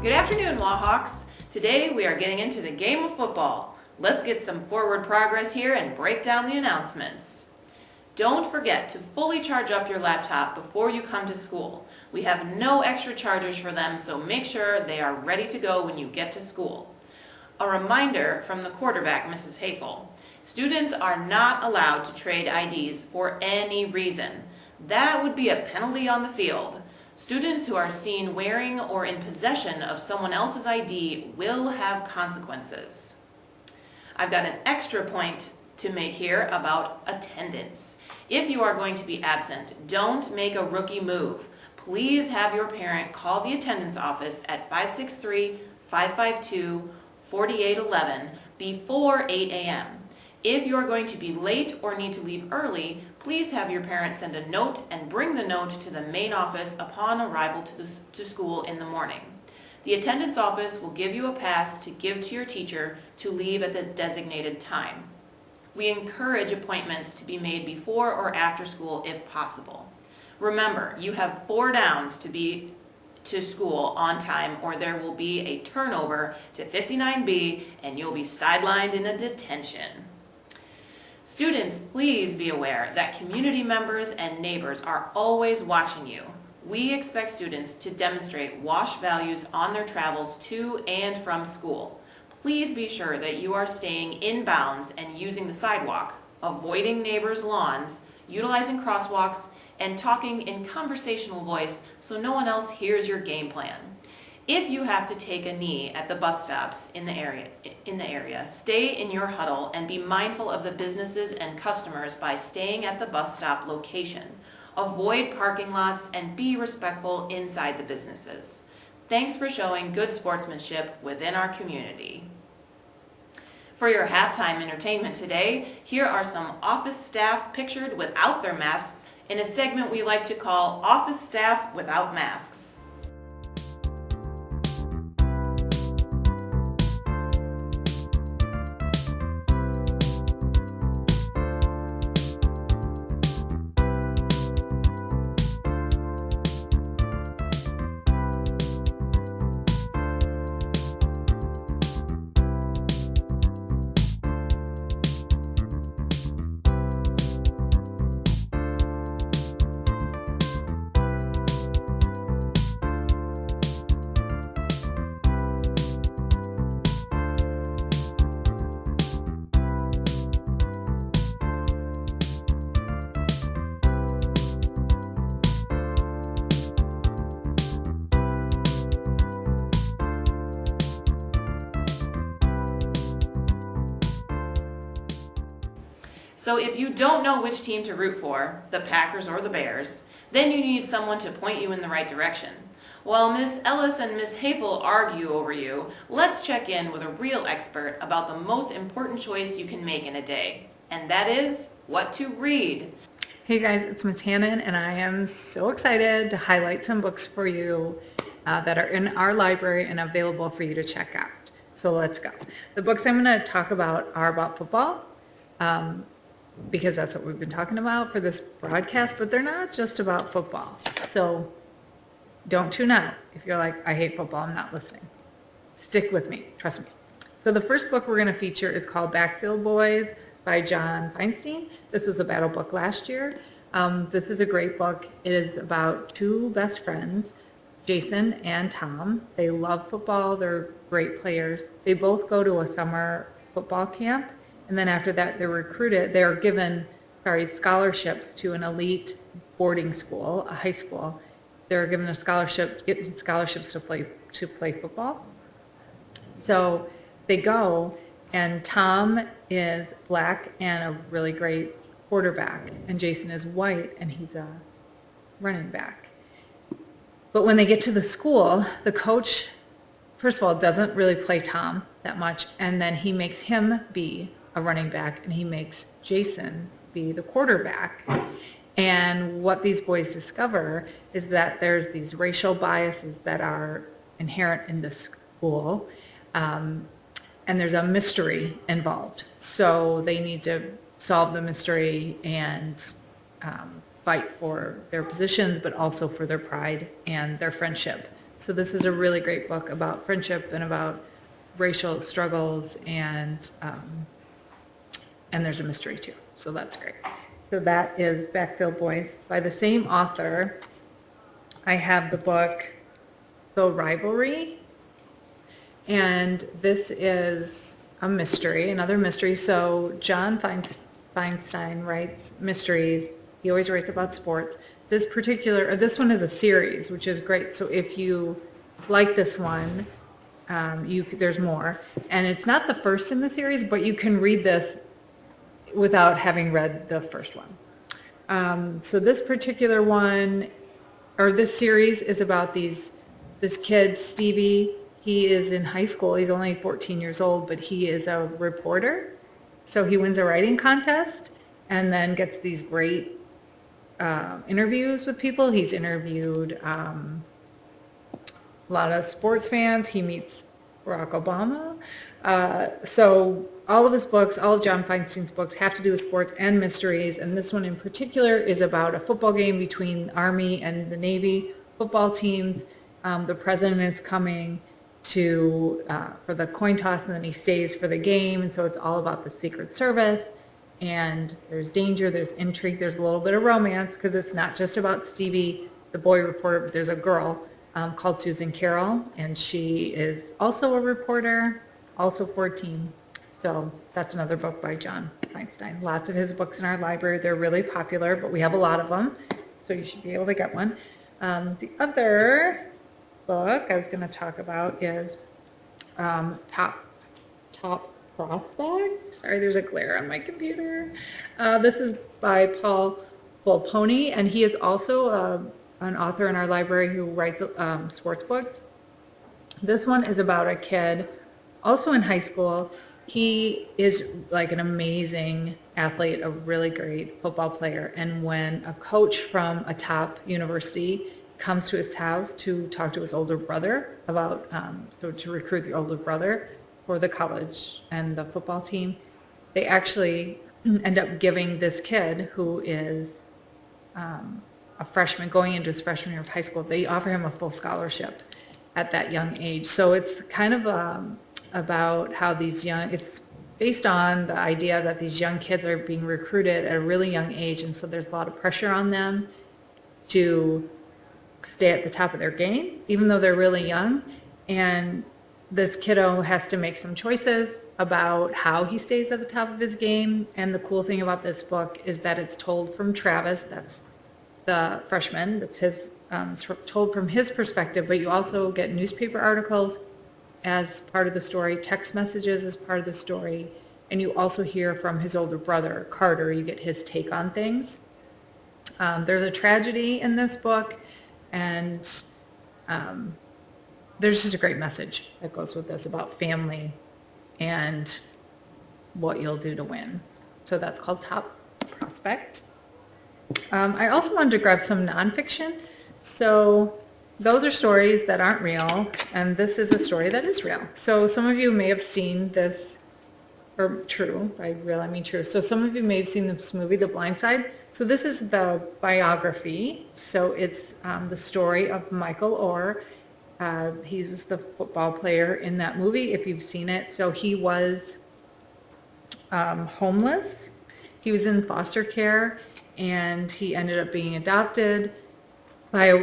Good afternoon, Lawhawks. Today we are getting into the game of football. Let's get some forward progress here and break down the announcements. Don't forget to fully charge up your laptop before you come to school. We have no extra chargers for them, so make sure they are ready to go when you get to school. A reminder from the quarterback, Mrs. Hayfel. Students are not allowed to trade IDs for any reason. That would be a penalty on the field. Students who are seen wearing or in possession of someone else's ID will have consequences. I've got an extra point to make here about attendance. If you are going to be absent, don't make a rookie move. Please have your parent call the attendance office at 563-552-4811 before 8 a.m. If you are going to be late or need to leave early, please have your parent send a note and bring the note to the main office upon arrival to school in the morning. The attendance office will give you a pass to give to your teacher to leave at the designated time. We encourage appointments to be made before or after school if possible. Remember, you have 4 downs to be to school on time or there will be a turnover to 59B and you'll be sidelined in a detention. Students, please be aware that community members and neighbors are always watching you. We expect students to demonstrate WASH values on their travels to and from school. Please be sure that you are staying in bounds and using the sidewalk, avoiding neighbors' lawns, utilizing crosswalks, and talking in conversational voice so no one else hears your game plan. If you have to take a knee at the bus stops in the area, stay in your huddle and be mindful of the businesses and customers by staying at the bus stop location. Avoid parking lots and be respectful inside the businesses. Thanks for showing good sportsmanship within our community. For your halftime entertainment today, here are some office staff pictured without their masks in a segment we like to call Office Staff Without Masks. So if you don't know which team to root for, the Packers or the Bears, then you need someone to point you in the right direction. While Miss Ellis and Miss Hayfel argue over you, let's check in with a real expert about the most important choice you can make in a day, and that is what to read. Hey guys, it's Miss Hannon, and I am so excited to highlight some books for you that are in our library and available for you to check out. So let's go. The books I'm going to talk about are about football. Because that's what we've been talking about for this broadcast, but they're not just about football. So don't tune out. If you're like, I hate football, I'm not listening. Stick with me, trust me. So the first book we're going to feature is called Backfield Boys by John Feinstein. This was a battle book last year. This is a great book. It is about 2 best friends, Jason and Tom. They love football. They're great players. They both go to a summer football camp. And then after that, they're given scholarships to an elite boarding school, a high school. They're given scholarships to play football. So they go, and Tom is black and a really great quarterback, and Jason is white and he's a running back. But when they get to the school, the coach, first of all, doesn't really play Tom that much, and then he makes him be a running back, and he makes Jason be the quarterback. And what these boys discover is that there's these racial biases that are inherent in the school, and there's a mystery involved. So they need to solve the mystery and fight for their positions, but also for their pride and their friendship. So this is a really great book about friendship and about racial struggles, and there's a mystery too. So that's great. So that is Backfield Boys by the same author. I have the book The Rivalry, and this is a mystery, another mystery. So John Feinstein writes mysteries. He always writes about sports. This one is a series, which is great. So if you like this one, there's more. And it's not the first in the series, but you can read this without having read the first one. So this particular one, or this series, is about this kid, Stevie. He is in high school. He's only 14 years old, but he is a reporter. So he wins a writing contest and then gets these great interviews with people. He's interviewed a lot of sports fans. He meets Barack Obama. So all of his books, all of John Feinstein's books, have to do with sports and mysteries. And this one in particular is about a football game between the Army and the Navy football teams. The president is coming for the coin toss, and then he stays for the game. And so it's all about the Secret Service. And there's danger, there's intrigue, there's a little bit of romance, because it's not just about Stevie, the boy reporter, but there's a girl called Susan Carroll, and she is also a reporter, also 14. So that's another book by John Feinstein. Lots of his books in our library. They're really popular, but we have a lot of them, so you should be able to get one. The other book I was going to talk about is Top Prospect. Sorry, there's a glare on my computer. This is by Paul Volpone, and he is also an author in our library who writes sports books. This one is about a kid also in high school. He is like an amazing athlete, a really great football player. And when a coach from a top university comes to his house to talk to his older brother about, to recruit the older brother for the college and the football team, they actually end up giving this kid, who is a freshman going into his freshman year of high school, they offer him a full scholarship at that young age. So it's kind of about how it's based on the idea that these young kids are being recruited at a really young age, and so there's a lot of pressure on them to stay at the top of their game, even though they're really young. And this kiddo has to make some choices about how he stays at the top of his game. And the cool thing about this book is that it's told from Travis, that's the freshman, that's told from his perspective, but you also get newspaper articles as part of the story, text messages as part of the story, and you also hear from his older brother, Carter. You get his take on things. There's a tragedy in this book, and there's just a great message that goes with this about family and what you'll do to win. So that's called Top Prospect. I also wanted to grab some nonfiction. So those are stories that aren't real, and this is a story that is real. So some of you may have seen this, or true, by real I mean true. So some of you may have seen this movie, The Blind Side. So this is the biography. So it's the story of Michael Orr. He was the football player in that movie, if you've seen it. So he was homeless. He was in foster care, and he ended up being adopted.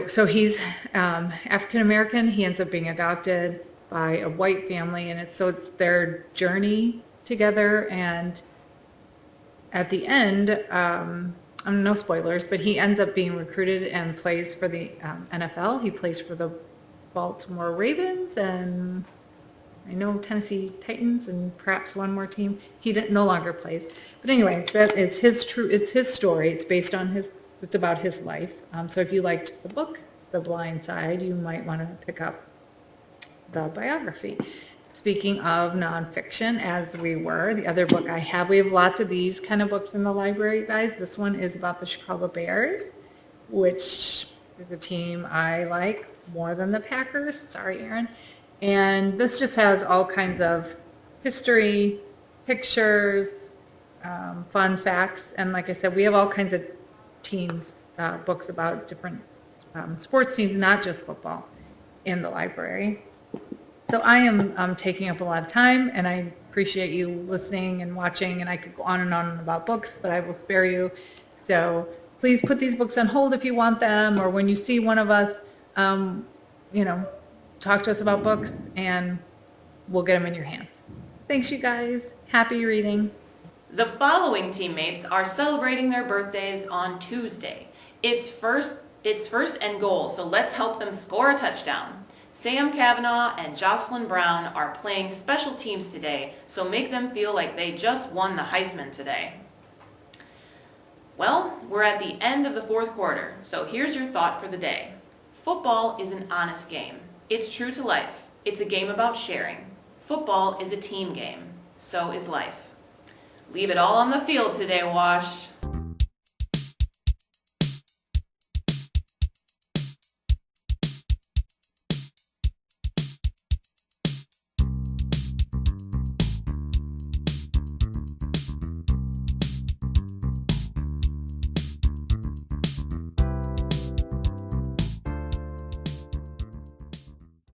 So he's African American. He ends up being adopted by a white family, and it's their journey together. And at the end, no spoilers, but he ends up being recruited and plays for the NFL. He plays for the Baltimore Ravens, and I know Tennessee Titans, and perhaps one more team. He no longer plays. But anyway, that is it's his story. It's based on it's about his life. So if you liked the book, The Blind Side, you might want to pick up the biography. Speaking of nonfiction, as the other book we have lots of these kind of books in the library, guys. This one is about the Chicago Bears, which is a team I like more than the Packers. Sorry, Aaron. And this just has all kinds of history, pictures, fun facts. And like I said, we have all kinds of teams, books about different sports teams, not just football. in the library. So I am taking up a lot of time, and I appreciate you listening and watching, and I could go on and on about books, but I will spare you. So please put these books on hold if you want them, or when you see one of us, talk to us about books, and we'll get them in your hands. Thanks, you guys. Happy reading. The following teammates are celebrating their birthdays on Tuesday. It's first and goal, so let's help them score a touchdown. Sam Kavanaugh and Jocelyn Brown are playing special teams today, so make them feel like they just won the Heisman today. Well, we're at the end of the fourth quarter, so here's your thought for the day. Football is an honest game. It's true to life. It's a game about sharing. Football is a team game. So is life. Leave it all on the field today, Wash.